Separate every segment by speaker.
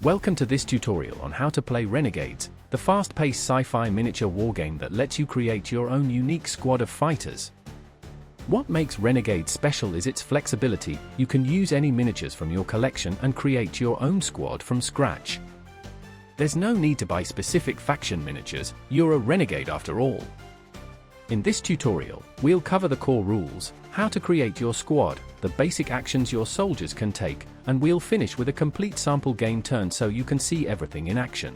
Speaker 1: Welcome to this tutorial on how to play Renegades, the fast-paced sci-fi miniature wargame that lets you create your own unique squad of fighters. What makes Renegades special is its flexibility. You can use any miniatures from your collection and create your own squad from scratch. There's no need to buy specific faction miniatures, you're a renegade after all. In this tutorial, we'll cover the core rules, how to create your squad, the basic actions your soldiers can take, and we'll finish with a complete sample game turn so you can see everything in action.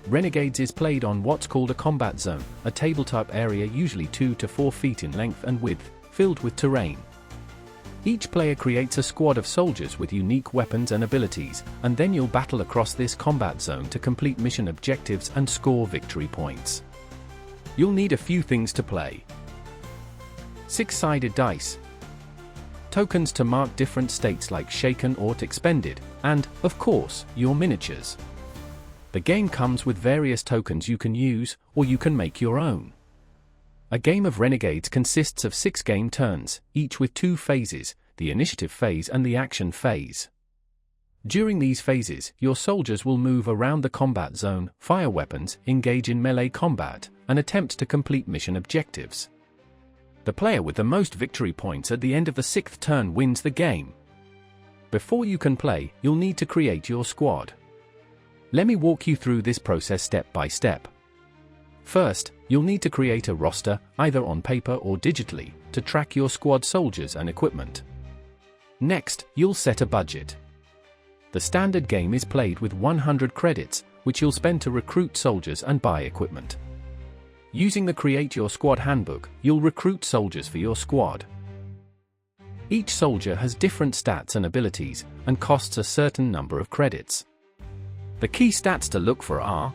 Speaker 1: Renegades is played on what's called a combat zone, a tabletop area usually 2 to 4 feet in length and width, filled with terrain. Each player creates a squad of soldiers with unique weapons and abilities, and then you'll battle across this combat zone to complete mission objectives and score victory points. You'll need a few things to play. 6-sided dice, tokens to mark different states like shaken or expended, and, of course, your miniatures. The game comes with various tokens you can use, or you can make your own. A game of Renegades consists of 6 game turns, each with 2 phases, the initiative phase and the action phase. During these phases, your soldiers will move around the combat zone, fire weapons, engage in melee combat, and attempt to complete mission objectives. The player with the most victory points at the end of the 6th turn wins the game. Before you can play, you'll need to create your squad. Let me walk you through this process step by step. First, you'll need to create a roster, either on paper or digitally, to track your squad soldiers and equipment. Next, you'll set a budget. The standard game is played with 100 credits, which you'll spend to recruit soldiers and buy equipment. Using the Create Your Squad handbook, you'll recruit soldiers for your squad. Each soldier has different stats and abilities, and costs a certain number of credits. The key stats to look for are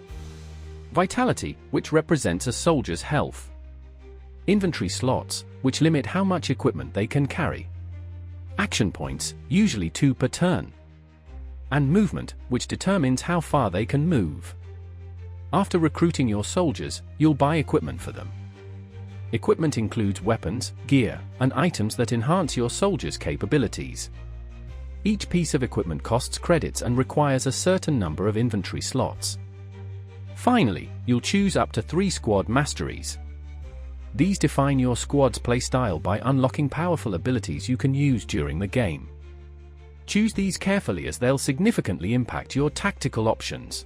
Speaker 1: Vitality, which represents a soldier's health. Inventory slots, which limit how much equipment they can carry. Action points, usually 2 per turn. And movement, which determines how far they can move. After recruiting your soldiers, you'll buy equipment for them. Equipment includes weapons, gear, and items that enhance your soldiers' capabilities. Each piece of equipment costs credits and requires a certain number of inventory slots. Finally, you'll choose up to 3 squad masteries. These define your squad's playstyle by unlocking powerful abilities you can use during the game. Choose these carefully as they'll significantly impact your tactical options.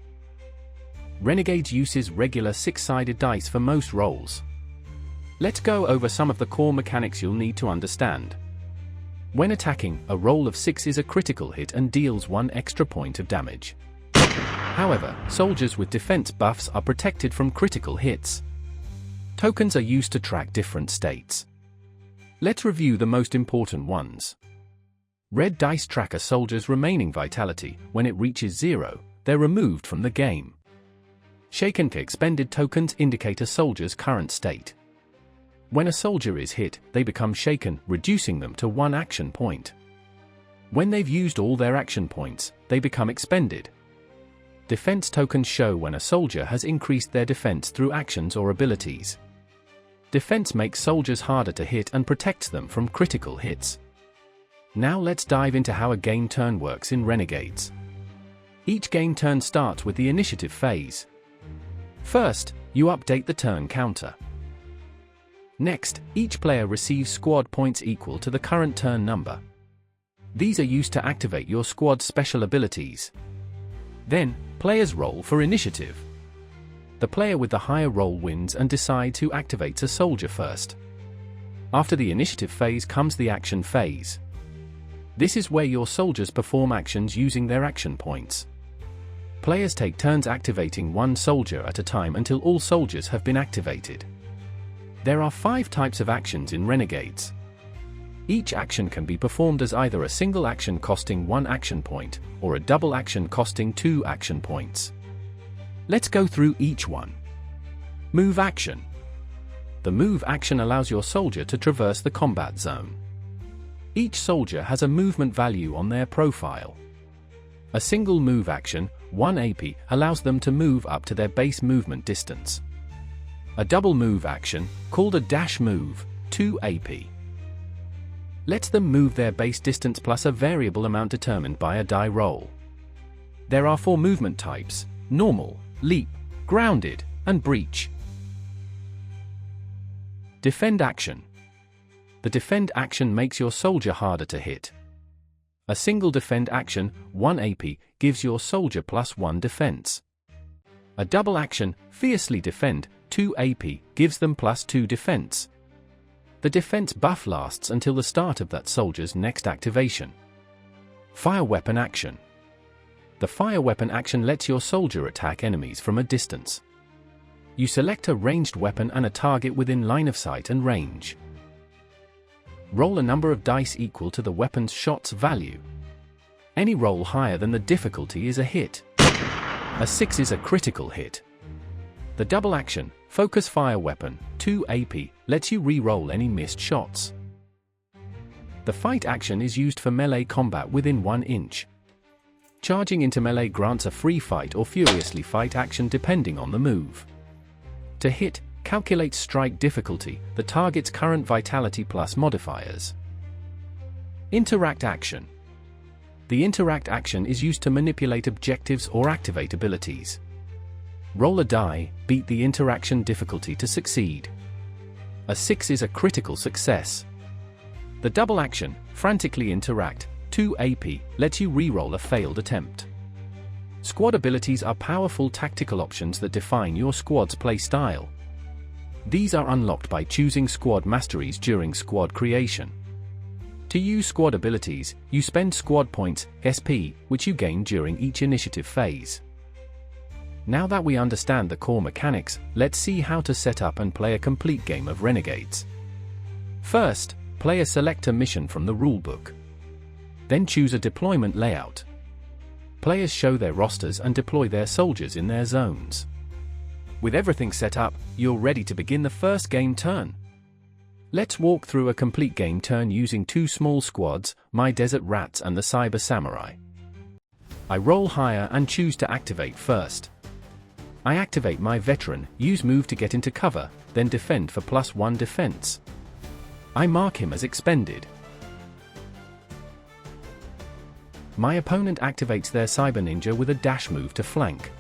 Speaker 1: Renegades uses regular 6-sided dice for most roles. Let's go over some of the core mechanics you'll need to understand. When attacking, a roll of 6 is a critical hit and deals 1 extra point of damage. However, soldiers with defense buffs are protected from critical hits. Tokens are used to track different states. Let's review the most important ones. Red dice track a soldier's remaining vitality. When it reaches 0, they're removed from the game. Shaken expended tokens indicate a soldier's current state. When a soldier is hit, they become shaken, reducing them to 1 action point. When they've used all their action points, they become expended. Defense tokens show when a soldier has increased their defense through actions or abilities. Defense makes soldiers harder to hit and protects them from critical hits. Now let's dive into how a game turn works in Renegades. Each game turn starts with the initiative phase. First, you update the turn counter. Next, each player receives squad points equal to the current turn number. These are used to activate your squad's special abilities. Then, players roll for initiative. The player with the higher roll wins and decides who activates a soldier first. After the initiative phase comes the action phase. This is where your soldiers perform actions using their action points. Players take turns activating 1 soldier at a time until all soldiers have been activated. There are 5 types of actions in Renegades. Each action can be performed as either a single action costing 1 action point, or a double action costing 2 action points. Let's go through each one. Move action. The move action allows your soldier to traverse the combat zone. Each soldier has a movement value on their profile. A single move action, 1 AP, allows them to move up to their base movement distance. A double move action, called a dash move, 2 AP. lets them move their base distance plus a variable amount determined by a die roll. There are 4 movement types: normal, leap, grounded, and breach. Defend action. The defend action makes your soldier harder to hit. A single defend action, 1 AP, gives your soldier +1 defense. A double action, fiercely defend, 2 AP, gives them +2 defense. The defense buff lasts until the start of that soldier's next activation. Fire weapon action. The fire weapon action lets your soldier attack enemies from a distance. You select a ranged weapon and a target within line of sight and range. Roll a number of dice equal to the weapon's shot's value. Any roll higher than the difficulty is a hit. A 6 is a critical hit. The double action, focus fire weapon, 2 AP, lets you re-roll any missed shots. The fight action is used for melee combat within 1 inch. Charging into melee grants a free fight or furiously fight action depending on the move. To hit, calculate strike difficulty, the target's current vitality plus modifiers. Interact action. The interact action is used to manipulate objectives or activate abilities. Roll a die, beat the interaction difficulty to succeed. A 6 is a critical success. The double action, frantically interact, 2 AP, lets you re-roll a failed attempt. Squad abilities are powerful tactical options that define your squad's play style. These are unlocked by choosing squad masteries during squad creation. To use squad abilities, you spend squad points, SP, which you gain during each initiative phase. Now that we understand the core mechanics, let's see how to set up and play a complete game of Renegades. First, players select a mission from the rulebook. Then choose a deployment layout. Players show their rosters and deploy their soldiers in their zones. With everything set up, you're ready to begin the first game turn. Let's walk through a complete game turn using 2 small squads, my Desert Rats and the Cyber Samurai. I roll higher and choose to activate first. I activate my Veteran, use move to get into cover, then defend for +1 defense. I mark him as expended. My opponent activates their Cyber Ninja with a dash move to flank.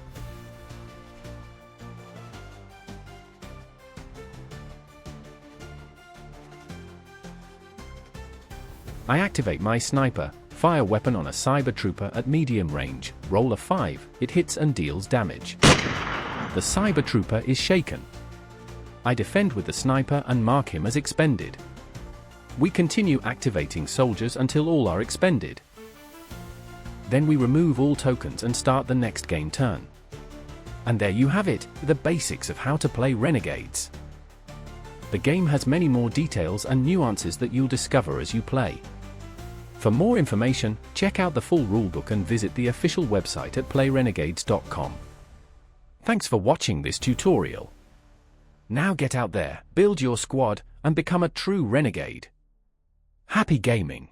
Speaker 1: I activate my Sniper, fire weapon on a Cyber Trooper at medium range, roll a 5, it hits and deals damage. The Cyber Trooper is shaken. I defend with the Sniper and mark him as expended. We continue activating soldiers until all are expended. Then we remove all tokens and start the next game turn. And there you have it, the basics of how to play Renegades. The game has many more details and nuances that you'll discover as you play. For more information, check out the full rulebook and visit the official website at playrenegades.com. Thanks for watching this tutorial. Now get out there, build your squad, and become a true renegade. Happy gaming!